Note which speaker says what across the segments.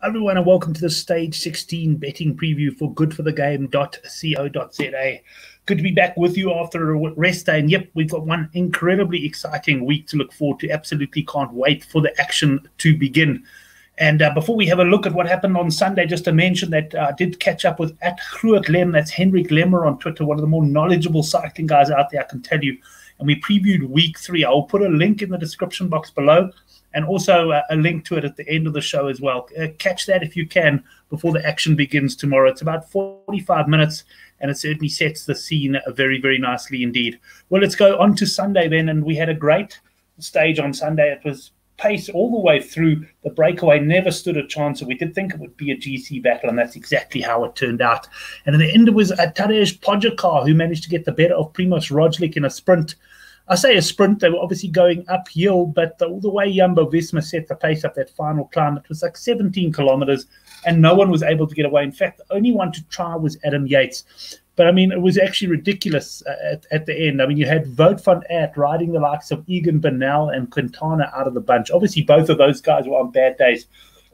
Speaker 1: Everyone, and welcome to the Stage 16 betting preview for goodforthegame.co.za. Good to be back with you after a rest day. And yep, we've got one incredibly exciting week to look forward to. Absolutely can't wait for the action to begin. And before we have a look at what happened on Sunday, just to mention that I did catch up with @Groot that's Henrik Lemmer on Twitter, one of the more knowledgeable cycling guys out there, I can tell you. And we previewed week 3. I'll put a link in the description box below, and also a link to it at the end of the show as well. Catch that if you can before the action begins tomorrow. It's about 45 minutes, and it certainly sets the scene very, very nicely indeed. Well, let's go on to Sunday then, and we had a great stage on Sunday. It was pace all the way through. The breakaway never stood a chance, and we did think it would be a GC battle, and that's exactly how it turned out. And in the end, it was Tadej Pogačar who managed to get the better of Primož Roglič in a sprint. I say a sprint, they were obviously going uphill, but all the way Jumbo-Visma set the pace up that final climb, it was like 17 kilometers, and no one was able to get away. In fact, the only one to try was Adam Yates. But, I mean, it was actually ridiculous at the end. I mean, you had Wout van Aert riding the likes of Egan Bernal and Quintana out of the bunch. Obviously, both of those guys were on bad days,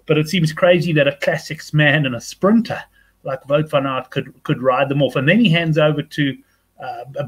Speaker 1: but it seems crazy that a classics man and a sprinter like Wout van Aert could ride them off. And then he hands over to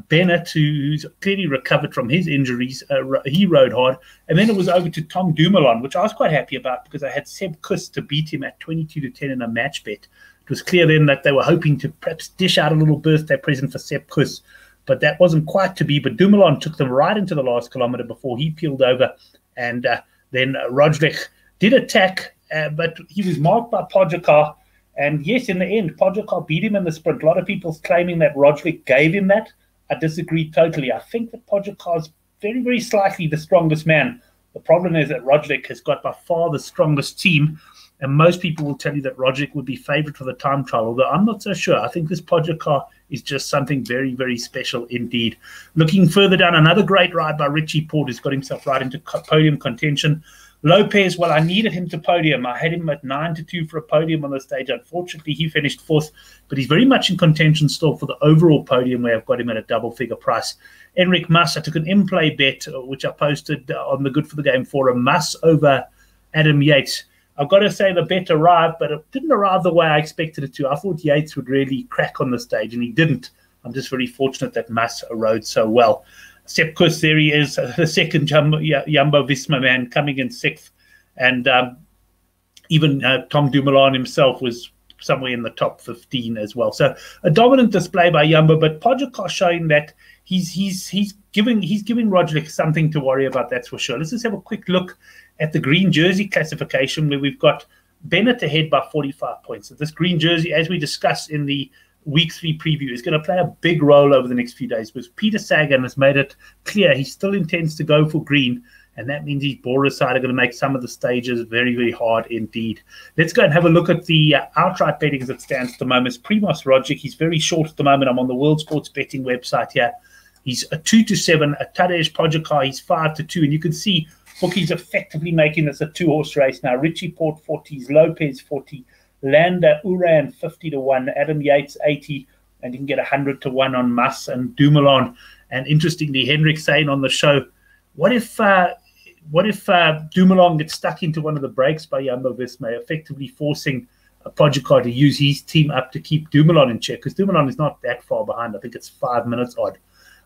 Speaker 1: Bennett, who's clearly recovered from his injuries. He rode hard. And then it was over to Tom Dumoulin, which I was quite happy about because I had Seb Kuss to beat him at 22-10 in a match bet. It was clear then that they were hoping to perhaps dish out a little birthday present for Seb Kuss, but that wasn't quite to be. But Dumoulin took them right into the last kilometer before he peeled over. And then Roglič did attack, but he was marked by Pogačar. And yes, in the end, Pogačar beat him in the sprint. A lot of people claiming that Roglič gave him that. I disagree totally. I think that Pogačar is very, very slightly the strongest man. The problem is that Roglič has got by far the strongest team, and most people will tell you that Roglič would be favourite for the time trial, although I'm not so sure. I think this Pogačar is just something very, very special indeed. Looking further down, another great ride by Richie Porte, who's got himself right into podium contention. Lopez, well, I needed him to podium. I had him at 9-2 for a podium on the stage. Unfortunately, he finished 4th, but he's very much in contention still for the overall podium, where I've got him at a double-figure price. Enric Mas, I took an in-play bet, which I posted on the Good for the Game forum, Mas over Adam Yates. I've got to say the bet arrived, but it didn't arrive the way I expected it to. I thought Yates would really crack on the stage, and he didn't. I'm just very fortunate that Mas rode so well. Seb Kuss, there he is, the second Jumbo-Visma man coming in 6th. And even Tom Dumoulin himself was somewhere in the top 15 as well. So a dominant display by Jumbo, but Pogačar showing that he's giving Roglič something to worry about, that's for sure. Let's just have a quick look at the green jersey classification, where we've got Bennett ahead by 45 points. So this green jersey, as we discussed in the Week 3 preview, is going to play a big role over the next few days, because Peter Sagan has made it clear he still intends to go for green, and that means his Bora side are going to make some of the stages very, very hard indeed. Let's go and have a look at the outright betting as it stands at the moment. Primož Roglič, he's very short at the moment. I'm on the World Sports Betting website here. He's a 2-7. A Tadej Pogačar, he's 5-2, and you can see bookies effectively making this a 2-horse race now. Richie Porte 40s, Lopez 40, Landa Uran 50-1, Adam Yates 80, and you can get 100-1 on Mas and Dumoulin. And interestingly, Henrik saying on the show, what if Dumoulin gets stuck into one of the breaks by Jumbo-Visma, effectively forcing Pogačar to use his team up to keep Dumoulin in check, because Dumoulin is not that far behind. I think it's 5 minutes odd.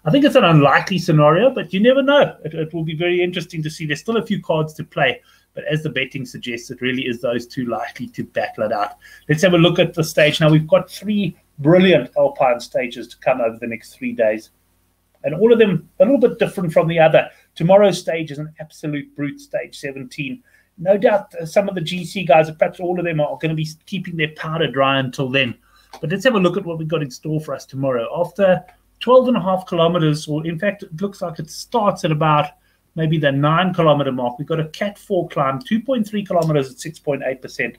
Speaker 1: I think it's an unlikely scenario, but you never know. It will be very interesting to see. There's still a few cards to play, but as the betting suggests, it really is those two likely to battle it out. Let's have a look at the stage. Now, we've got 3 brilliant Alpine stages to come over the next 3 days, and all of them a little bit different from the other. Tomorrow's stage is an absolute brute, stage 17. No doubt some of the GC guys, perhaps all of them, are going to be keeping their powder dry until then. But let's have a look at what we've got in store for us tomorrow. After 12.5 kilometers, or in fact, it looks like it starts at about maybe the 9-kilometer mark. We've got a Cat 4 climb, 2.3 kilometers at 6.8%.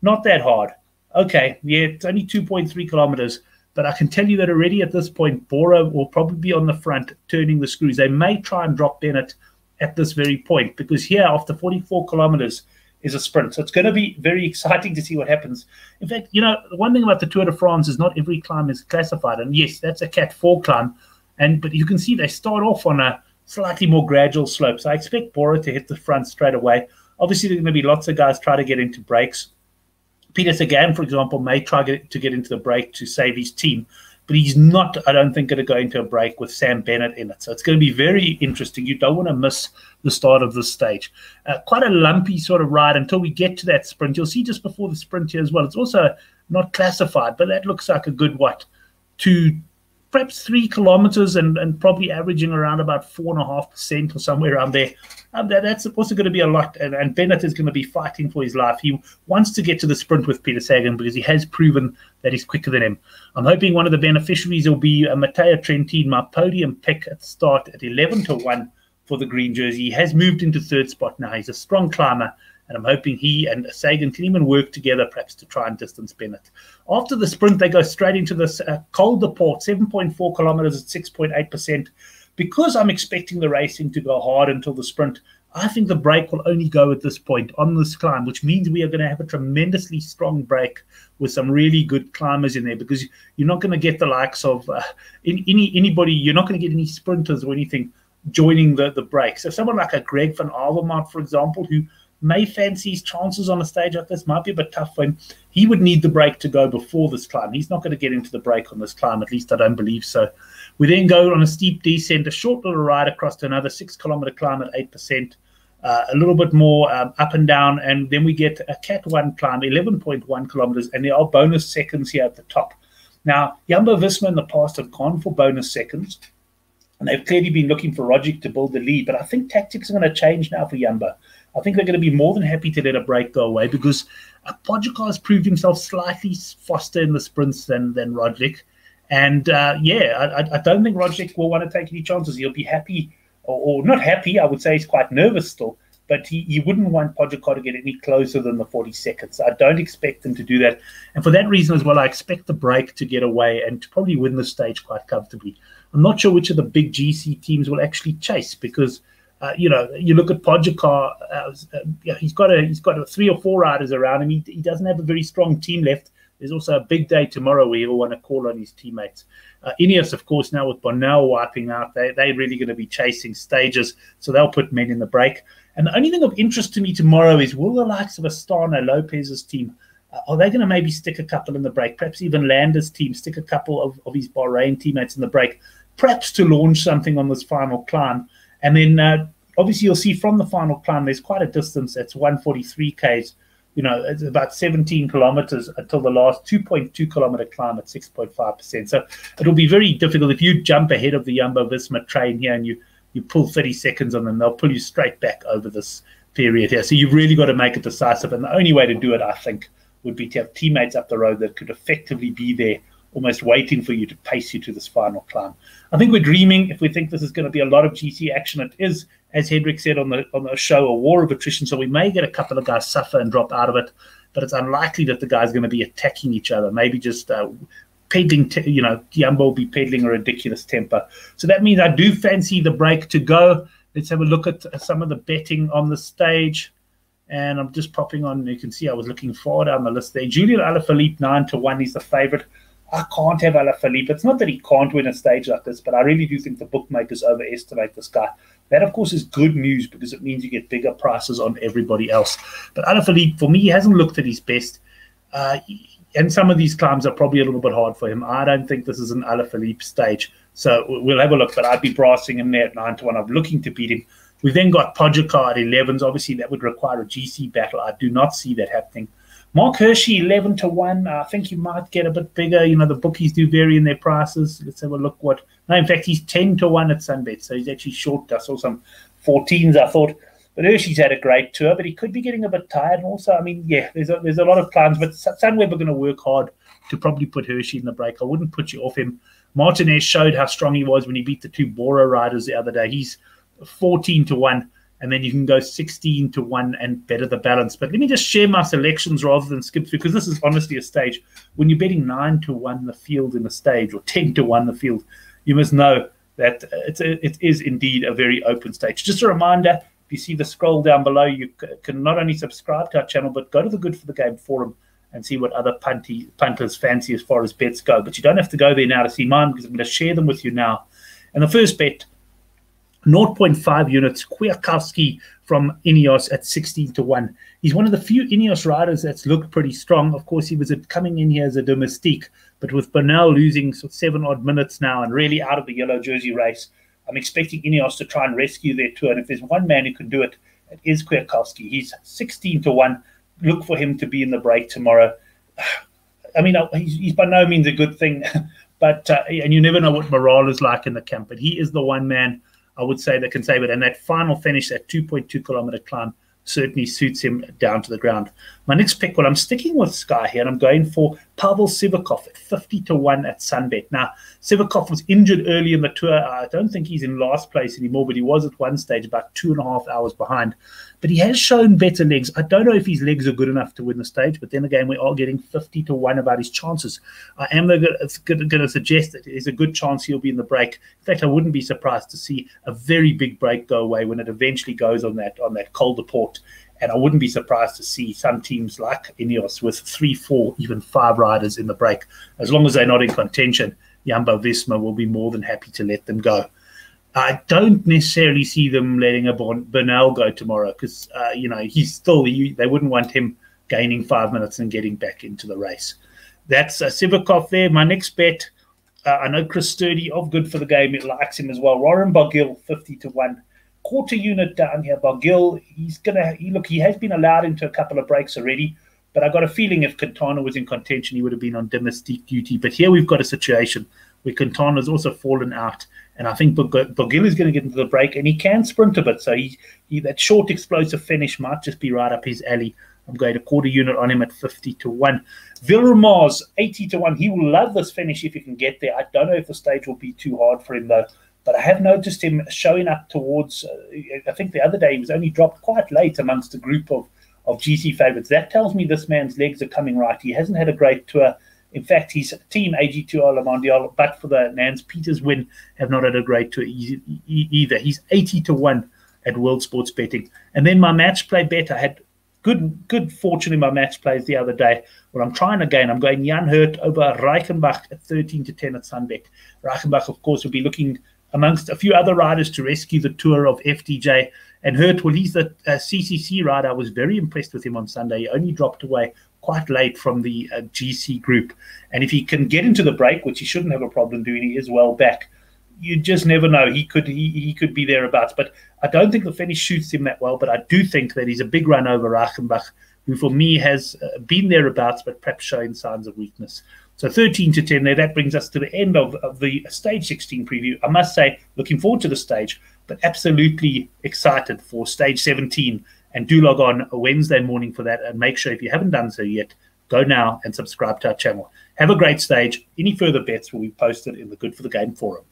Speaker 1: Not that hard. Okay, yeah, it's only 2.3 kilometers, but I can tell you that already at this point, Bora will probably be on the front turning the screws. They may try and drop Bennett at this very point, because here, after 44 kilometers, is a sprint. So it's going to be very exciting to see what happens. In fact, you know, the one thing about the Tour de France is not every climb is classified. And yes, that's a Cat 4 climb. But you can see they start off on a slightly more gradual slope. So I expect Bora to hit the front straight away. Obviously, there are going to be lots of guys trying to get into breaks. Peter Sagan, for example, may try to get into the break to save his team, but he's not, I don't think, going to go into a break with Sam Bennett in it. So it's going to be very interesting. You don't want to miss the start of this stage. Quite a lumpy sort of ride until we get to that sprint. You'll see just before the sprint here as well. It's also not classified, but that looks like a good, perhaps 3 kilometers and probably averaging around about 4.5% or somewhere around there. That's also going to be a lot, and Bennett is going to be fighting for his life. He wants to get to the sprint with Peter Sagan because he has proven that he's quicker than him. I'm hoping one of the beneficiaries will be Matteo Trentin, my podium pick at the start at 11-1 for the green jersey. He has moved into third spot now. He's a strong climber, and I'm hoping he and Sagan can even work together perhaps to try and distance Bennett. After the sprint, they go straight into this colder port, 7.4 kilometers at 6.8%. Because I'm expecting the racing to go hard until the sprint, I think the break will only go at this point on this climb, which means we are going to have a tremendously strong break with some really good climbers in there, because you're not going to get the likes of anybody. You're not going to get any sprinters or anything joining the break. So someone like a Greg van Avermaet, for example, who may fancy his chances on a stage like this, might be a bit tough for him. He would need the break to go before this climb. He's not going to get into the break on this climb, at least I don't believe so. We then go on a steep descent, a short little ride across to another 6-kilometer climb at 8%, a little bit more up and down, and then we get a Cat 1 climb, 11.1 kilometers, and there are bonus seconds here at the top. Now, Jumbo-Visma in the past have gone for bonus seconds, and they've clearly been looking for Roglic to build the lead, but I think tactics are going to change now for Jumbo. I think they're going to be more than happy to let a break go away, because Pogacar has proved himself slightly faster in the sprints than Roglic. And, I don't think Roglic will want to take any chances. He'll be happy, or not happy, I would say he's quite nervous still, but he wouldn't want Pogacar to get any closer than the 40 seconds. I don't expect him to do that. And for that reason as well, I expect the break to get away and to probably win the stage quite comfortably. I'm not sure which of the big GC teams will actually chase, because you look at Pogacar, he's got 3 or 4 riders around him. He doesn't have a very strong team left. There's also a big day tomorrow where he'll want to call on his teammates. Ineos, of course, now with Bonnell wiping out, they're really going to be chasing stages, so they'll put men in the break. And the only thing of interest to me tomorrow is, will the likes of Astana, Lopez's team, are they going to maybe stick a couple in the break? Perhaps even Lander's team stick a couple of his Bahrain teammates in the break, perhaps to launch something on this final climb. And then obviously you'll see from the final climb, there's quite a distance. It's 143 Ks. It's about 17 kilometers until the last 2.2 kilometer climb at 6.5%. So it'll be very difficult. If you jump ahead of the Jumbo-Visma train here and you pull 30 seconds on them, they'll pull you straight back over this period here. So you've really got to make it decisive. And the only way to do it, I think, would be to have teammates up the road that could effectively be there, almost waiting for you to pace you to this final climb. I think we're dreaming if we think this is going to be a lot of GC action. It is, as Hendrik said on the show, a war of attrition. So we may get a couple of guys suffer and drop out of it, but it's unlikely that the guys are going to be attacking each other. Maybe just peddling, Jumbo will be peddling a ridiculous tempo. So that means I do fancy the break to go. Let's have a look at some of the betting on the stage. And I'm just popping on. You can see I was looking far down the list there. Julian Alaphilippe, 9-1. He's the favorite. I can't have Alaphilippe. It's not that he can't win a stage like this, but I really do think the bookmakers overestimate this guy. That, of course, is good news, because it means you get bigger prices on everybody else. But Alaphilippe, for me, he hasn't looked at his best. And some of these climbs are probably a little bit hard for him. I don't think this is an Alaphilippe stage. So we'll have a look. But I'd be brassing him there at 9-1. I'm looking to beat him. We've then got Pogacar at 11s. Obviously, that would require a GC battle. I do not see that happening. Mark Hirschi, 11-1. I think you might get a bit bigger. The bookies do vary in their prices. Let's have a look. No, in fact, he's 10-1 at Sunbet, so he's actually short. I saw some 14s, I thought. But Hirschi's had a great tour, but he could be getting a bit tired. And also, there's a lot of climbs, but Sunweb are going to work hard to probably put Hirschi in the break. I wouldn't put you off him. Martinez showed how strong he was when he beat the 2 Bora riders the other day. He's 14-1. And then you can go 16-1 and better the balance. But let me just share my selections rather than skip through, because this is honestly a stage. When you're betting 9-1 the field in a stage, or 10-1 the field, you must know that it is indeed a very open stage. Just a reminder, if you see the scroll down below, you can not only subscribe to our channel, but go to the Good for the Game forum and see what other punters fancy as far as bets go. But you don't have to go there now to see mine, because I'm going to share them with you now. And the first bet 0.5 units, Kwiakowski from Ineos at 16-1. He's one of the few Ineos riders that's looked pretty strong. Of course, he was coming in here as a domestique, but with Bernal losing 7-odd minutes now and really out of the yellow jersey race, I'm expecting Ineos to try and rescue their tour. And if there's one man who can do it, it is Kwiakowski. He's 16-1. Look for him to be in the break tomorrow. I mean, he's by no means a good thing, but and you never know what morale is like in the camp. But he is the one man I would say that can save it. And that final finish, that 2.2-kilometer climb, certainly suits him down to the ground. My next pick, well, I'm sticking with Sky here, and I'm going for Pavel Sivakov at 50-1 at Sunbet. Now, Sivakov was injured early in the tour. I don't think he's in last place anymore, but he was at one stage about 2.5 hours behind. But he has shown better legs. I don't know if his legs are good enough to win the stage, but then again, we are getting 50-1 about his chances. I am going to suggest that there's a good chance he'll be in the break. In fact, I wouldn't be surprised to see a very big break go away when it eventually goes on that Col de Port. And I wouldn't be surprised to see some teams like Ineos with 3, 4, even 5 riders in the break. As long as they're not in contention, Jumbo-Visma will be more than happy to let them go. I don't necessarily see them letting a Bernal go tomorrow because, they wouldn't want him gaining 5 minutes and getting back into the race. That's Sivakov there. My next bet, I know Chris Sturdy of Good for the Game likes him as well. Barguil, 50-1. Quarter unit down here. Barguil, he has been allowed into a couple of breaks already, but I got a feeling if Quintana was in contention, he would have been on domestique duty. But here we've got a situation where Quintana's also fallen out, and I think Barguil is going to get into the break, and he can sprint a bit, so that short explosive finish might just be right up his alley. I'm going to quarter unit on him at 50-1. Villemars, 80-1. He will love this finish if he can get there. I don't know if the stage will be too hard for him, though. But I have noticed him showing up towards, I think the other day he was only dropped quite late amongst a group of GC favourites. That tells me this man's legs are coming right. He hasn't had a great tour. In fact, his team, AG2R Le Mondial, but for the Nans Peters win, have not had a great tour either. He's 80-1 at World Sports Betting. And then my match play bet, I had good fortune in my match plays the other day. Well, I'm trying again. I'm going Jan Hirt over Reichenbach at 13-10 at Sunbet. Reichenbach, of course, will be looking amongst a few other riders to rescue the tour of FDJ. And Hirt, well, he's the CCC rider. I was very impressed with him on Sunday. He only dropped away quite late from the GC group. And if he can get into the break, which he shouldn't have a problem doing, he is well back. You just never know. He could be thereabouts. But I don't think the finish shoots him that well. But I do think that he's a big run over Reichenbach, who for me has been thereabouts, but perhaps showing signs of weakness. So 13-10 there. That brings us to the end of the Stage 16 preview. I must say, looking forward to the stage, but absolutely excited for Stage 17. And do log on a Wednesday morning for that. And make sure, if you haven't done so yet, go now and subscribe to our channel. Have a great stage. Any further bets will be posted in the Good for the Game forum.